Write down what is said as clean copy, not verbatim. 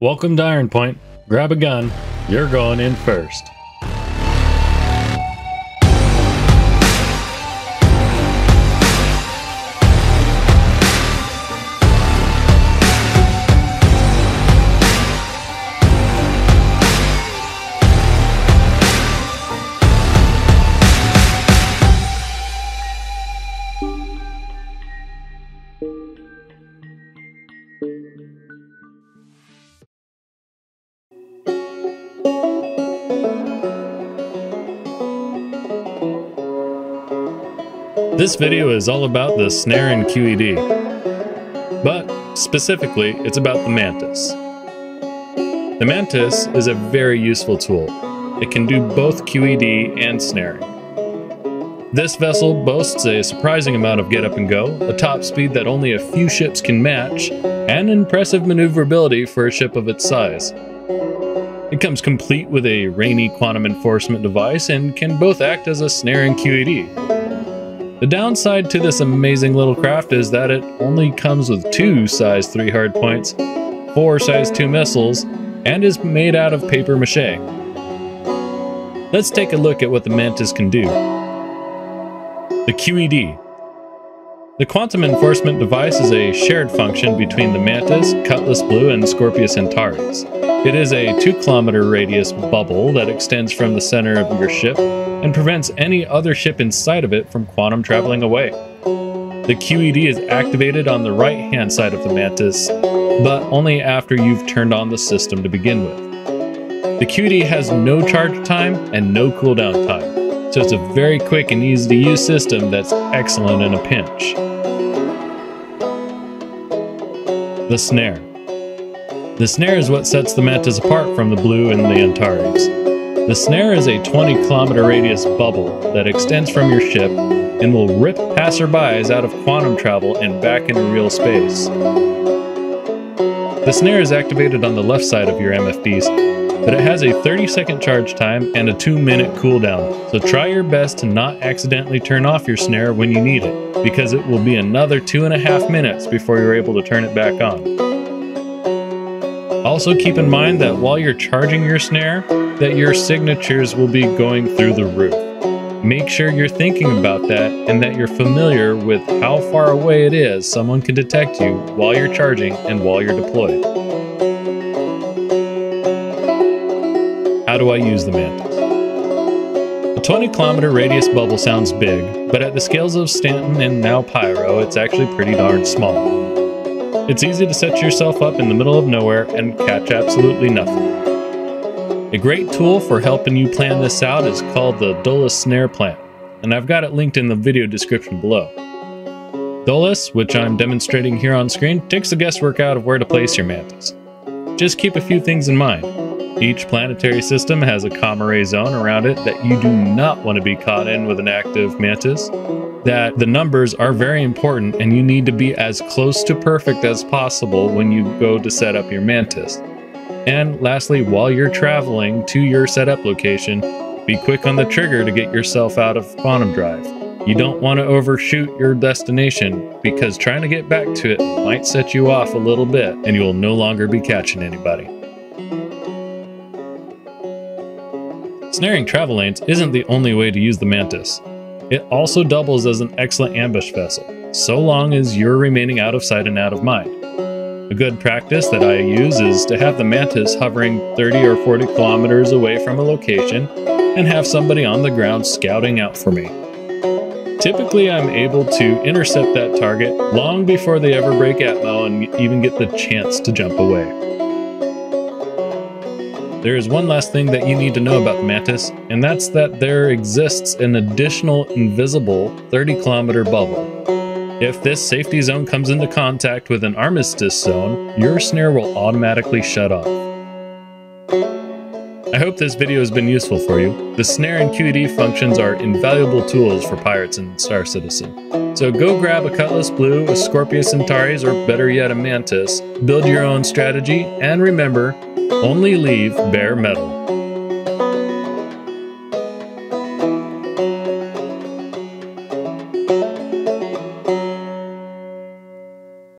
Welcome to IronPoint. Grab a gun. You're going in first. This video is all about the Snare and QED, but specifically it's about the Mantis. The Mantis is a very useful tool. It can do both QED and snaring. This vessel boasts a surprising amount of get up and go, a top speed that only a few ships can match, and impressive maneuverability for a ship of its size. It comes complete with a rainy quantum enforcement device and can both act as a snare and QED. The downside to this amazing little craft is that it only comes with 2 size 3 hardpoints, 4 size 2 missiles, and is made out of paper mache. Let's take a look at what the Mantis can do. The QED. The quantum enforcement device is a shared function between the Mantis, Cutlass Blue, and Scorpius Antares. It is a 2-kilometer radius bubble that extends from the center of your ship and prevents any other ship inside of it from quantum traveling away. The QED is activated on the right-hand side of the Mantis, but only after you've turned on the system to begin with. The QED has no charge time and no cooldown time, so it's a very quick and easy to use system that's excellent in a pinch. The Snare. The Snare is what sets the Mantis apart from the Blue and the Antares. The Snare is a 20-kilometer radius bubble that extends from your ship and will rip passerbys out of quantum travel and back into real space. The Snare is activated on the left side of your MFDs, but it has a 30-second charge time and a 2-minute cooldown, so try your best to not accidentally turn off your Snare when you need it, because it will be another 2.5 minutes before you're able to turn it back on. Also keep in mind that while you're charging your Snare, that your signatures will be going through the roof. Make sure you're thinking about that and that you're familiar with how far away it is someone can detect you while you're charging and while you're deployed. How do I use the Mantis? A 20-kilometer radius bubble sounds big, but at the scales of Stanton and now Pyro, it's actually pretty darn small. It's easy to set yourself up in the middle of nowhere and catch absolutely nothing. A great tool for helping you plan this out is called the Dulles Snare Plan, and I've got it linked in the video description below. Dulles, which I'm demonstrating here on screen, takes the guesswork out of where to place your Mantis. Just keep a few things in mind. Each planetary system has a comma ray zone around it that you do not want to be caught in with an active Mantis. That the numbers are very important and you need to be as close to perfect as possible when you go to set up your Mantis. And lastly, while you're traveling to your setup location, be quick on the trigger to get yourself out of quantum drive. You don't want to overshoot your destination because trying to get back to it might set you off a little bit and you will no longer be catching anybody. Snaring travel lanes isn't the only way to use the Mantis. It also doubles as an excellent ambush vessel, so long as you're remaining out of sight and out of mind. A good practice that I use is to have the Mantis hovering 30 or 40 kilometers away from a location and have somebody on the ground scouting out for me. Typically, I'm able to intercept that target long before they ever break atmo and even get the chance to jump away. There is one last thing that you need to know about the Mantis, and that's that there exists an additional invisible 30-kilometer bubble. If this safety zone comes into contact with an armistice zone, your Snare will automatically shut off. I hope this video has been useful for you. The Snare and QED functions are invaluable tools for pirates and Star Citizen. So go grab a Cutlass Blue, a Scorpius Antares, or better yet a Mantis, build your own strategy, and remember, only leave bare metal.